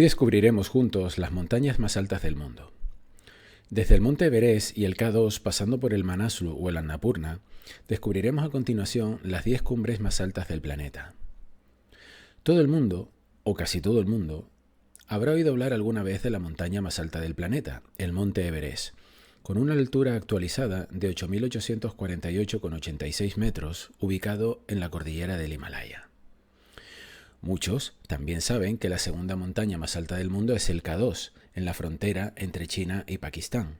Hoy descubriremos juntos las montañas más altas del mundo. Desde el monte Everest y el K2 pasando por el Manaslu o el Annapurna, descubriremos a continuación las 10 cumbres más altas del planeta. Todo el mundo, o casi todo el mundo, habrá oído hablar alguna vez de la montaña más alta del planeta, el monte Everest, con una altura actualizada de 8.848,86 metros, ubicado en la cordillera del Himalaya. Muchos también saben que la segunda montaña más alta del mundo es el K2, en la frontera entre China y Pakistán.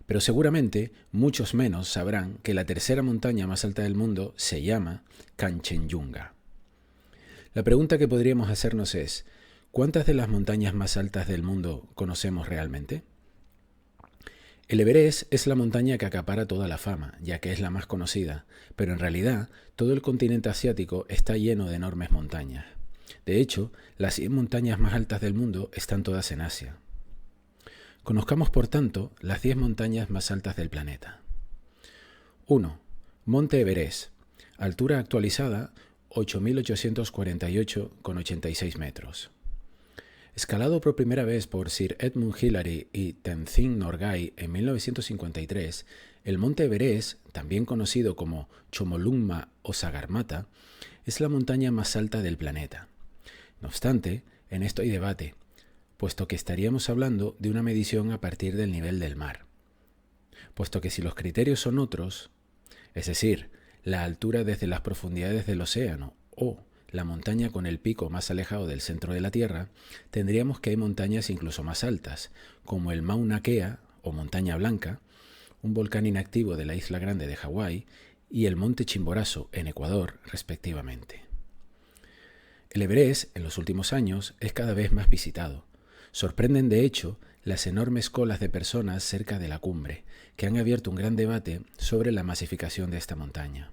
Pero seguramente muchos menos sabrán que la tercera montaña más alta del mundo se llama Kanchenjunga. La pregunta que podríamos hacernos es, ¿cuántas de las montañas más altas del mundo conocemos realmente? El Everest es la montaña que acapara toda la fama, ya que es la más conocida, pero en realidad todo el continente asiático está lleno de enormes montañas. De hecho, las 100 montañas más altas del mundo están todas en Asia. Conozcamos, por tanto, las 10 montañas más altas del planeta. 1. Monte Everest. Altura actualizada 8.848,86 metros. Escalado por primera vez por Sir Edmund Hillary y Tenzing Norgay en 1953, el monte Everest, también conocido como Chomolungma o Sagarmatha, es la montaña más alta del planeta. No obstante, en esto hay debate, puesto que estaríamos hablando de una medición a partir del nivel del mar. Puesto que si los criterios son otros, es decir, la altura desde las profundidades del océano o la montaña con el pico más alejado del centro de la Tierra, tendríamos que hay montañas incluso más altas, como el Mauna Kea o Montaña Blanca, un volcán inactivo de la Isla Grande de Hawái, y el Monte Chimborazo en Ecuador, respectivamente. El Everest, en los últimos años, es cada vez más visitado. Sorprenden, de hecho, las enormes colas de personas cerca de la cumbre, que han abierto un gran debate sobre la masificación de esta montaña.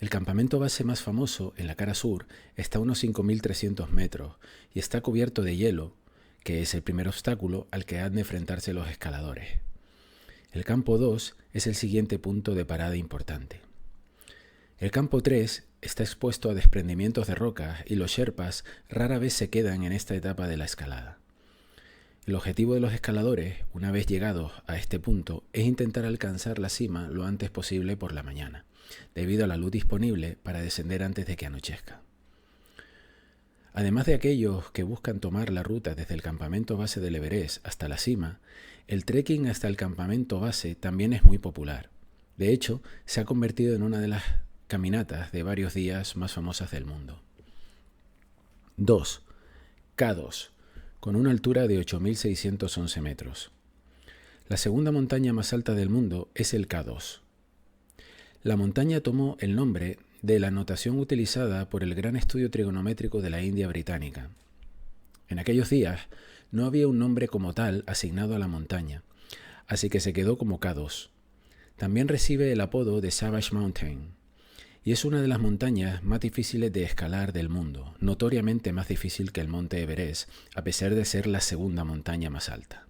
El campamento base más famoso, en la cara sur, está a unos 5.300 metros y está cubierto de hielo, que es el primer obstáculo al que han de enfrentarse los escaladores. El campo 2 es el siguiente punto de parada importante. El campo 3 está expuesto a desprendimientos de rocas y los sherpas rara vez se quedan en esta etapa de la escalada. El objetivo de los escaladores, una vez llegados a este punto, es intentar alcanzar la cima lo antes posible por la mañana, debido a la luz disponible para descender antes de que anochezca. Además de aquellos que buscan tomar la ruta desde el campamento base del Everest hasta la cima, el trekking hasta el campamento base también es muy popular. De hecho, se ha convertido en una de las caminatas de varios días más famosas del mundo. 2. K2, con una altura de 8.611 metros. La segunda montaña más alta del mundo es el K2. La montaña tomó el nombre de la notación utilizada por el Gran Estudio Trigonométrico de la India Británica. En aquellos días no había un nombre como tal asignado a la montaña, así que se quedó como K2. También recibe el apodo de Savage Mountain, y es una de las montañas más difíciles de escalar del mundo, notoriamente más difícil que el monte Everest, a pesar de ser la segunda montaña más alta.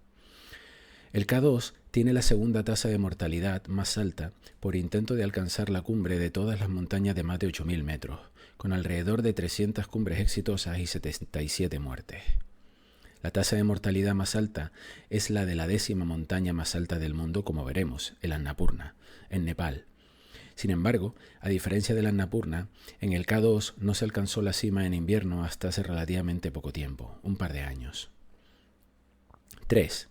El K2 tiene la segunda tasa de mortalidad más alta por intento de alcanzar la cumbre de todas las montañas de más de 8.000 metros, con alrededor de 300 cumbres exitosas y 77 muertes. La tasa de mortalidad más alta es la de la 10ª montaña más alta del mundo, como veremos, el Annapurna, en Nepal. Sin embargo, a diferencia del Annapurna, en el K2 no se alcanzó la cima en invierno hasta hace relativamente poco tiempo, un par de años. 3.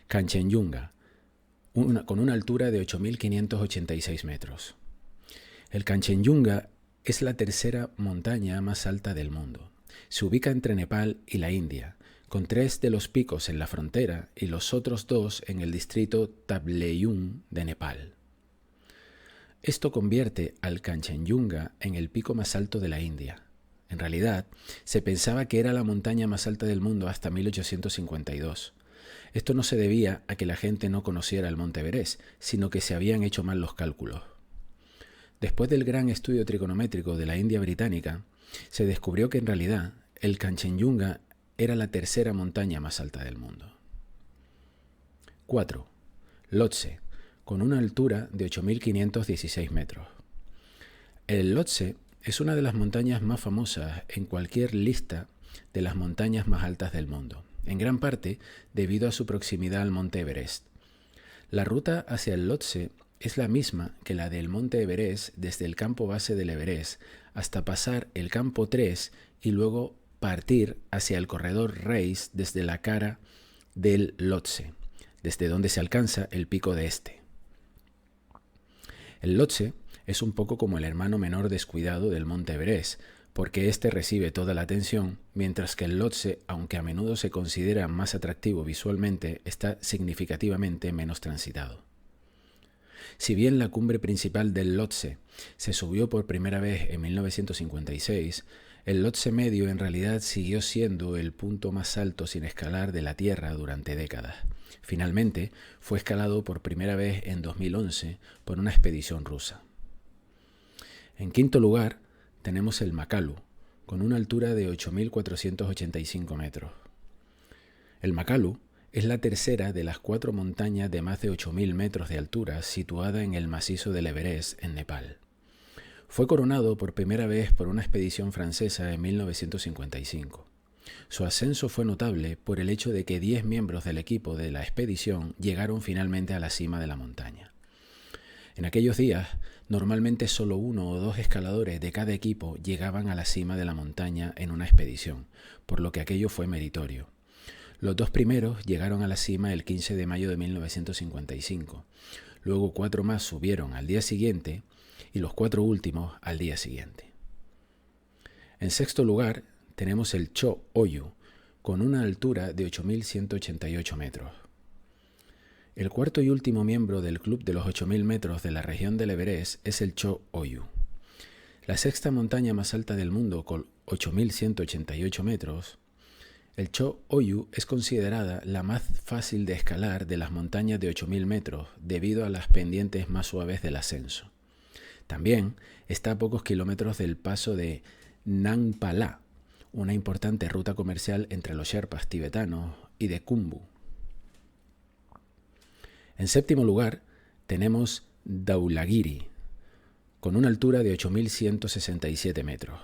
Kanchenjunga, con una altura de 8.586 metros. El Kanchenjunga es la tercera montaña más alta del mundo. Se ubica entre Nepal y la India, con 3 de los picos en la frontera y los otros 2 en el distrito Taplejung de Nepal. Esto convierte al Kanchenjunga en el pico más alto de la India. En realidad, se pensaba que era la montaña más alta del mundo hasta 1852. Esto no se debía a que la gente no conociera el monte Everest, sino que se habían hecho mal los cálculos. Después del Gran Estudio Trigonométrico de la India Británica, se descubrió que en realidad el Kanchenjunga era la tercera montaña más alta del mundo. 4. Lhotse, con una altura de 8.516 metros. El Lhotse es una de las montañas más famosas en cualquier lista de las montañas más altas del mundo, en gran parte debido a su proximidad al monte Everest. La ruta hacia el Lhotse es la misma que la del monte Everest desde el campo base del Everest hasta pasar el campo 3 y luego partir hacia el corredor Race desde la cara del Lhotse, desde donde se alcanza el pico de este. El Lhotse es un poco como el hermano menor descuidado del monte Everest, porque este recibe toda la atención, mientras que el Lhotse, aunque a menudo se considera más atractivo visualmente, está significativamente menos transitado. Si bien la cumbre principal del Lhotse se subió por primera vez en 1956, el Lhotse medio en realidad siguió siendo el punto más alto sin escalar de la Tierra durante décadas. Finalmente, fue escalado por primera vez en 2011 por una expedición rusa. En quinto lugar, tenemos el Makalu, con una altura de 8.485 metros. El Makalu es la tercera de las 4 montañas de más de 8.000 metros de altura situada en el macizo del Everest, en Nepal. Fue coronado por primera vez por una expedición francesa en 1955. Su ascenso fue notable por el hecho de que 10 miembros del equipo de la expedición llegaron finalmente a la cima de la montaña. En aquellos días, normalmente solo 1 o 2 escaladores de cada equipo llegaban a la cima de la montaña en una expedición, por lo que aquello fue meritorio. Los 2 primeros llegaron a la cima el 15 de mayo de 1955. Luego 4 más subieron al día siguiente y los 4 últimos al día siguiente. En sexto lugar, tenemos el Cho Oyu, con una altura de 8.188 metros. El cuarto y último miembro del club de los 8.000 metros de la región del Everest es el Cho Oyu. La sexta montaña más alta del mundo, con 8.188 metros, el Cho Oyu es considerada la más fácil de escalar de las montañas de 8.000 metros debido a las pendientes más suaves del ascenso. También está a pocos kilómetros del paso de Nang La, una importante ruta comercial entre los sherpas tibetanos y de Khumbu. En séptimo lugar, tenemos Dhaulagiri, con una altura de 8.167 metros.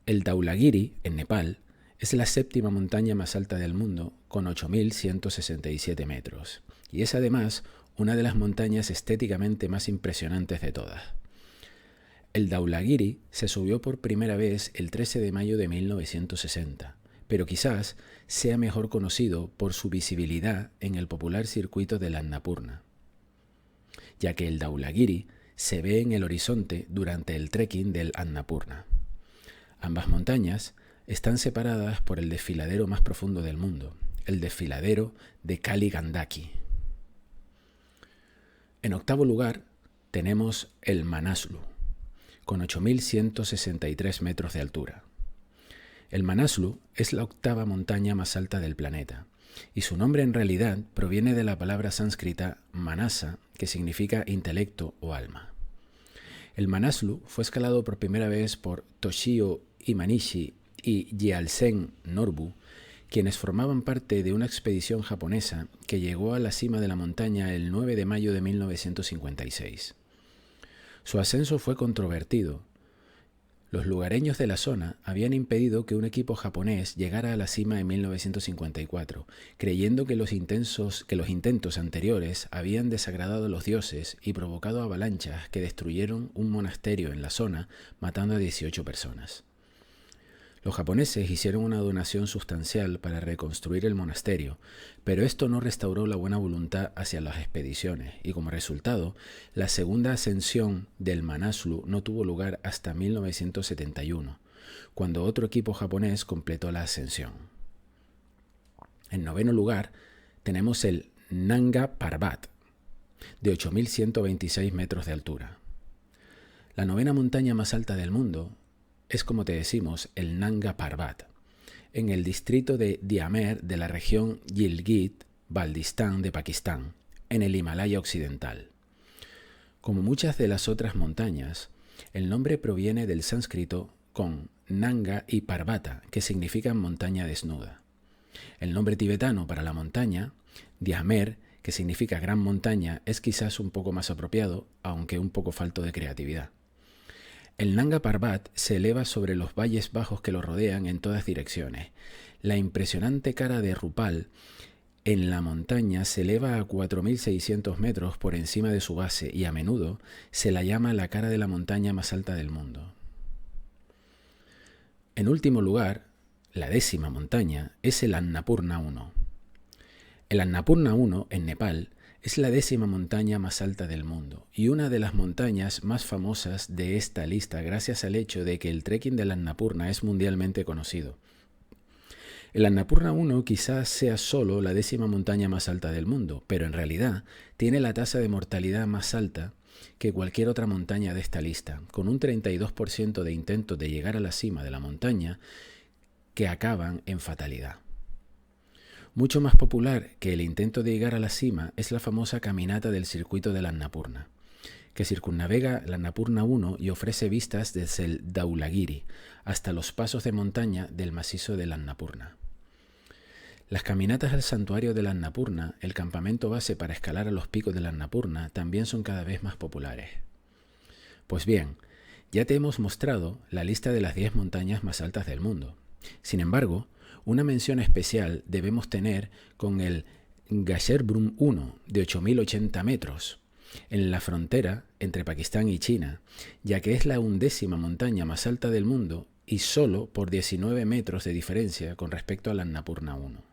El Dhaulagiri, en Nepal, es la séptima montaña más alta del mundo, con 8.167 metros, y es además una de las montañas estéticamente más impresionantes de todas. El Dhaulagiri se subió por primera vez el 13 de mayo de 1960, pero quizás sea mejor conocido por su visibilidad en el popular circuito del Annapurna, ya que el Dhaulagiri se ve en el horizonte durante el trekking del Annapurna. Ambas montañas están separadas por el desfiladero más profundo del mundo, el desfiladero de Kali Gandaki. En octavo lugar tenemos el Manaslu, con 8.163 metros de altura. El Manaslu es la octava montaña más alta del planeta, y su nombre en realidad proviene de la palabra sánscrita manasa, que significa intelecto o alma. El Manaslu fue escalado por primera vez por Toshio Imanishi y Gyaltsen Norbu, quienes formaban parte de una expedición japonesa que llegó a la cima de la montaña el 9 de mayo de 1956. Su ascenso fue controvertido. Los lugareños de la zona habían impedido que un equipo japonés llegara a la cima en 1954, creyendo que los intentos anteriores habían desagradado a los dioses y provocado avalanchas que destruyeron un monasterio en la zona, matando a 18 personas. Los japoneses hicieron una donación sustancial para reconstruir el monasterio, pero esto no restauró la buena voluntad hacia las expediciones y como resultado, la segunda ascensión del Manaslu no tuvo lugar hasta 1971, cuando otro equipo japonés completó la ascensión. En noveno lugar, tenemos el Nanga Parbat, de 8.126 metros de altura. La novena montaña más alta del mundo es, como te decimos, el Nanga Parbat, en el distrito de Diamer de la región Gilgit-Baltistán de Pakistán, en el Himalaya occidental. Como muchas de las otras montañas, el nombre proviene del sánscrito con Nanga y Parvata, que significan montaña desnuda. El nombre tibetano para la montaña, Diamer, que significa gran montaña, es quizás un poco más apropiado, aunque un poco falto de creatividad. El Nanga Parbat se eleva sobre los valles bajos que lo rodean en todas direcciones. La impresionante cara de Rupal en la montaña se eleva a 4.600 metros por encima de su base y a menudo se la llama la cara de la montaña más alta del mundo. En último lugar, la 10ª montaña es el Annapurna 1. El Annapurna 1 en Nepal es la 10ª montaña más alta del mundo y una de las montañas más famosas de esta lista gracias al hecho de que el trekking del Annapurna es mundialmente conocido. El Annapurna 1 quizás sea solo la 10ª montaña más alta del mundo, pero en realidad tiene la tasa de mortalidad más alta que cualquier otra montaña de esta lista, con un 32% de intentos de llegar a la cima de la montaña que acaban en fatalidad. Mucho más popular que el intento de llegar a la cima es la famosa caminata del circuito del Annapurna, que circunnavega la Annapurna 1 y ofrece vistas desde el Dhaulagiri hasta los pasos de montaña del macizo del Annapurna. Las caminatas al santuario del Annapurna, el campamento base para escalar a los picos del Annapurna, también son cada vez más populares. Pues bien, ya te hemos mostrado la lista de las 10 montañas más altas del mundo. Sin embargo, una mención especial debemos tener con el Gasherbrum 1 de 8.080 metros, en la frontera entre Pakistán y China, ya que es la 11ª montaña más alta del mundo y solo por 19 metros de diferencia con respecto al Annapurna 1.